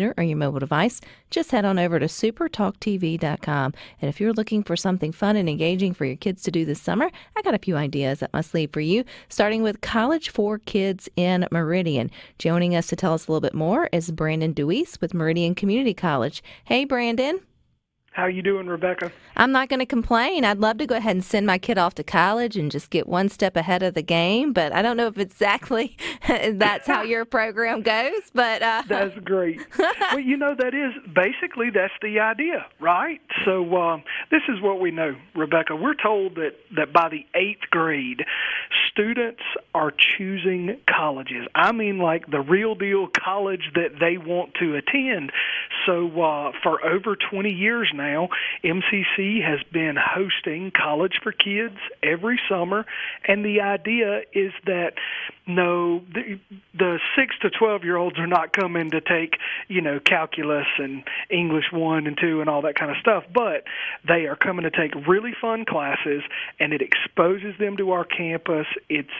or your mobile device, just head on over to supertalktv.com. And if you're looking for something fun and engaging for your kids to do this summer, I got a few ideas up my sleeve for you, starting with College for Kids in Meridian. Joining us to tell us a little bit more is Brandon Dewease with Meridian Community College. Hey, Brandon. How you doing, Rebecca? I'm not going to complain. I'd love to go ahead and send my kid off to college and just get one step ahead of the game, but I don't know if exactly that's how your program goes. But That's great. Well, that's the idea, right? So this is what we know, Rebecca. We're told that by the 8th grade, students are choosing colleges. I mean, like the real deal college that they want to attend. So for over 20 years now, MCC has been hosting College for Kids every summer, and the idea is that the 6 to 12-year-olds are not coming to take, calculus and English 1 and 2 and all that kind of stuff, but they are coming to take really fun classes, and it exposes them to our campus. It's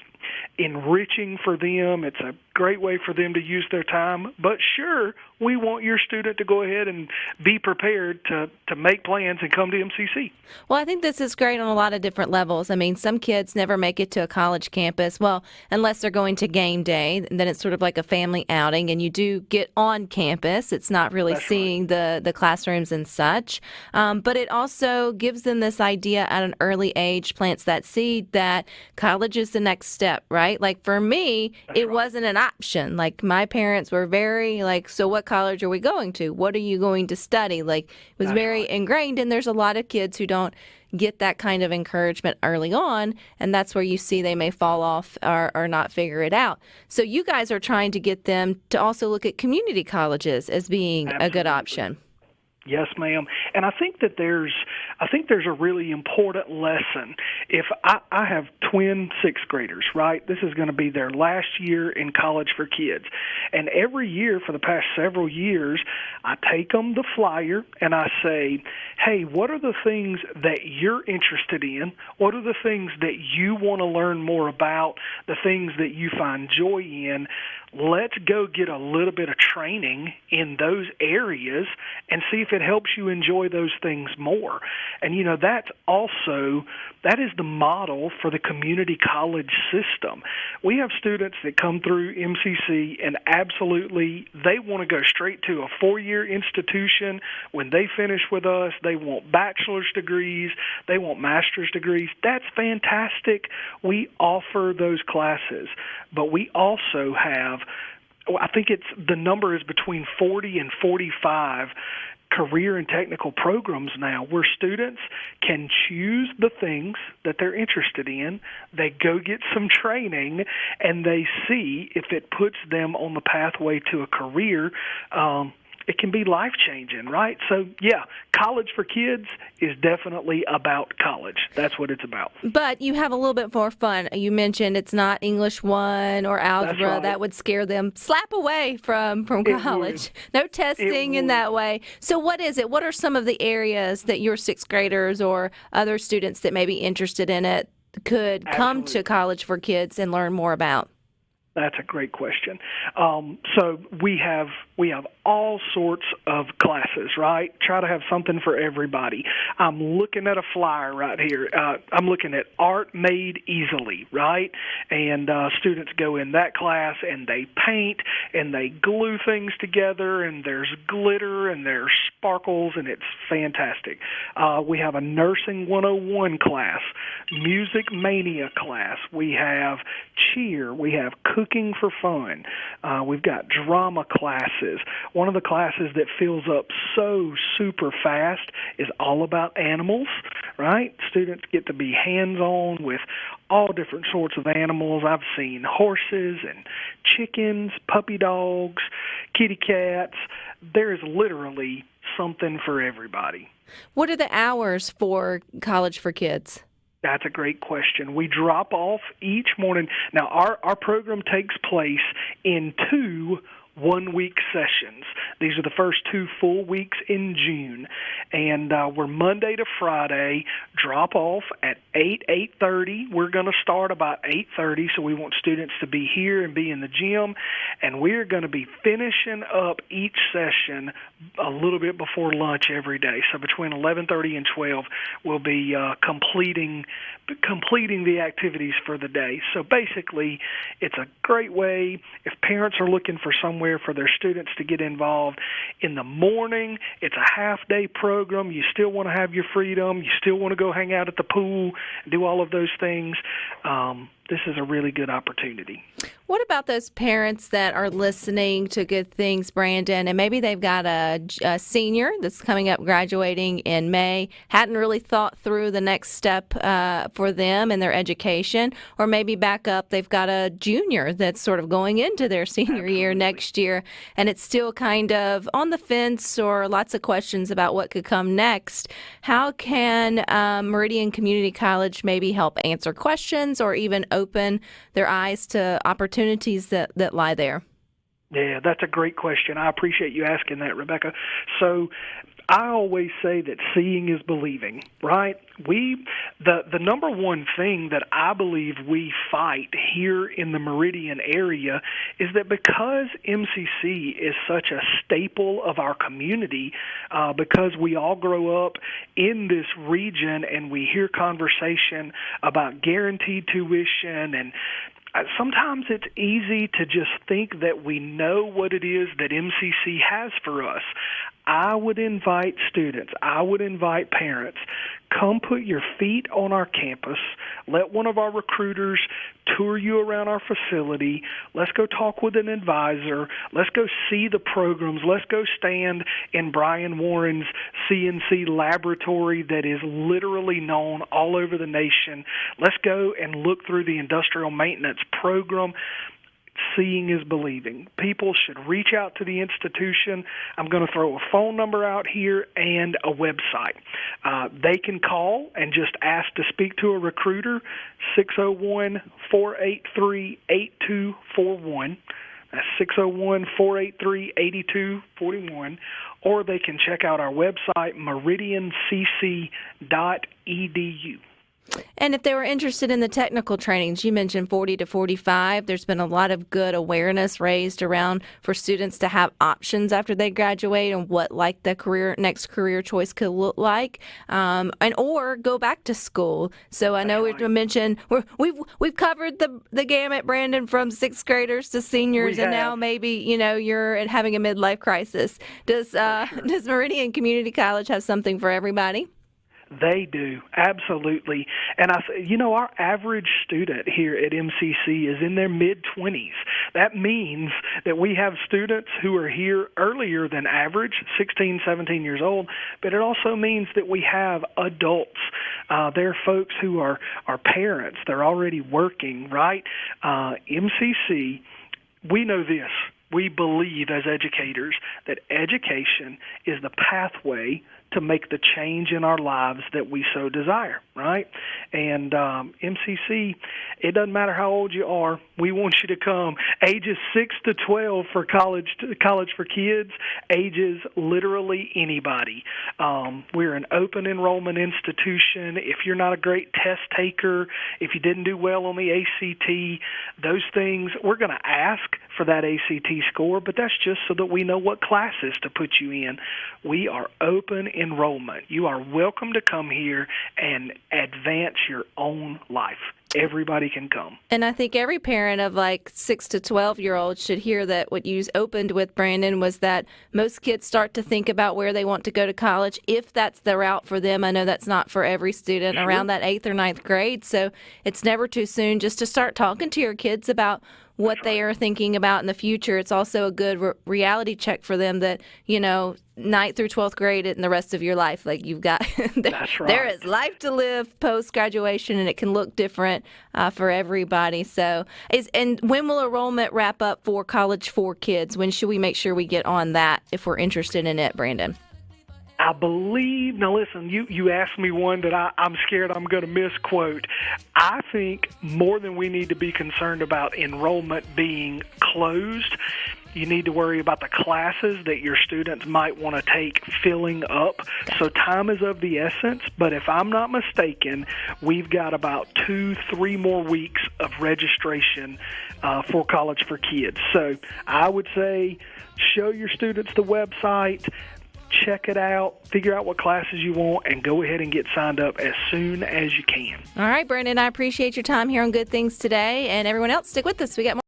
enriching for them. It's a great way for them to use their time. But sure, we want your student to go ahead and be prepared to make plans and come to MCC. Well, I think this is great on a lot of different levels. I mean, some kids never make it to a college campus. Well, unless they're going to game day, and then it's sort of like a family outing, and you do get on campus. It's not really That's seeing right. the classrooms and such. But it also gives them this idea at an early age, plants that seed that college is the next step, right? Like for me, it wasn't an option. Like my parents were very like, so what college are we going to? What are you going to study? Like it was very ingrained, and there's a lot of kids who don't get that kind of encouragement early on, and that's where you see they may fall off or not figure it out. So you guys are trying to get them to also look at community colleges as being a good option. Yes, ma'am. And I think there's a really important lesson. If I have twin sixth graders, right? This is going to be their last year in College for Kids. And every year for the past several years, I take them the flyer and I say, hey, what are the things that you're interested in? What are the things that you want to learn more about, the things that you find joy in? Let's go get a little bit of training in those areas and see if it helps you enjoy those things more. And, that is the model for the community college system. We have students that come through MCC and absolutely they want to go straight to a 4-year institution. When they finish with us, they want bachelor's degrees, they want master's degrees. That's fantastic. We offer those classes, but we also have, I think the number is between 40 and 45 career and technical programs now where students can choose the things that they're interested in. They go get some training, and they see if it puts them on the pathway to a career. It can be life-changing, right? So, yeah, College for Kids is definitely about college. That's what it's about. But you have a little bit more fun. You mentioned it's not English 1 or algebra. That's right. That would scare them slap away from college. No testing in that way. So what is it? What are some of the areas that your sixth graders or other students that may be interested in it could come to College for Kids and learn more about? That's a great question. So we have all sorts of classes, right? Try to have something for everybody. I'm looking at a flyer right here. I'm looking at Art Made Easily, right? And students go in that class and they paint and they glue things together, and there's glitter and there's sparkles, and it's fantastic. We have a Nursing 101 class, Music Mania class. We have cheer. We have cooking for fun. We've got drama classes. One of the classes that fills up so super fast is all about animals, right? Students get to be hands-on with all different sorts of animals. I've seen horses and chickens, puppy dogs, kitty cats. There is literally something for everybody. What are the hours for College for Kids? That's a great question. We drop off each morning. Now, our program takes place in 2 1-week sessions. These are the first 2 full weeks in June, and we're Monday to Friday, drop off at 8:30. We're going to start about 8:30, so we want students to be here and be in the gym, and we're going to be finishing up each session a little bit before lunch every day. So between 11:30 and 12, we'll be completing the activities for the day. So basically, it's a great way if parents are looking for somewhere for their students to get involved. In the morning, it's a half-day program. You still want to have your freedom. You still want to go hang out at the pool, do all of those things. This is a really good opportunity. What about those parents that are listening to good things, Brandon, and maybe they've got a senior that's coming up graduating in May, hadn't really thought through the next step for them in their education, or maybe back up, they've got a junior that's sort of going into their senior year next year, and it's still kind of on the fence or lots of questions about what could come next. How can Meridian Community College maybe help answer questions or even open their eyes to opportunities that lie there? Yeah, that's a great question. I appreciate you asking that, Rebecca. So I always say that seeing is believing, right? The number one thing that I believe we fight here in the Meridian area is that because MCC is such a staple of our community, because we all grow up in this region and we hear conversation about guaranteed tuition, and sometimes it's easy to just think that we know what it is that MCC has for us. I would invite students, I would invite parents, come put your feet on our campus. Let one of our recruiters tour you around our facility. Let's go talk with an advisor. Let's go see the programs. Let's go stand in Brian Warren's CNC laboratory that is literally known all over the nation. Let's go and look through the industrial maintenance program. Seeing is believing. People should reach out to the institution. I'm going to throw a phone number out here and a website. They can call and just ask to speak to a recruiter, 601-483-8241. That's 601-483-8241. Or they can check out our website, meridiancc.edu. And if they were interested in the technical trainings, you mentioned 40 to 45. There's been a lot of good awareness raised around for students to have options after they graduate and what like the next career choice could look like, and or go back to school. So I know we mentioned we've covered the gamut, Brandon, from sixth graders to seniors, and now maybe you're having a midlife crisis. Does Meridian Community College have something for everybody? They do, absolutely. And our average student here at MCC is in their mid-20s. That means that we have students who are here earlier than average, 16, 17 years old, but it also means that we have adults. There are folks who are parents. They're already working, right? MCC, we know this. We believe as educators that education is the pathway to make the change in our lives that we so desire, right? And MCC, it doesn't matter how old you are. We want you to come. Ages 6 to 12 for college for kids, ages literally anybody. We're an open enrollment institution. If you're not a great test taker, if you didn't do well on the ACT, those things, we're going to ask for that ACT score, but that's just so that we know what classes to put you in. We are open enrollment. You are welcome to come here and advance your own life. Everybody can come. And I think every parent of 6 to 12-year-olds should hear that what you opened with, Brandon, was that most kids start to think about where they want to go to college, if that's the route for them. I know that's not for every student around that 8th or 9th grade, so it's never too soon just to start talking to your kids about what they are thinking about in the future. It's also a good reality check for them that, 9th through 12th grade and the rest of your life, you've got, there is life to live post-graduation, and it can look different for everybody. So, and when will enrollment wrap up for College for Kids? When should we make sure we get on that if we're interested in it, Brandon? I believe, now listen, you asked me one that I'm scared I'm going to misquote. I think more than we need to be concerned about enrollment being closed, You need to worry about the classes that your students might want to take filling up. So time is of the essence, but if I'm not mistaken, we've got about 2-3 more weeks of registration for College for Kids. So I would say show your students the website, check it out, figure out what classes you want, and go ahead and get signed up as soon as you can. All right, Brandon, I appreciate your time here on Good Things Today. And everyone else, stick with us. We got more.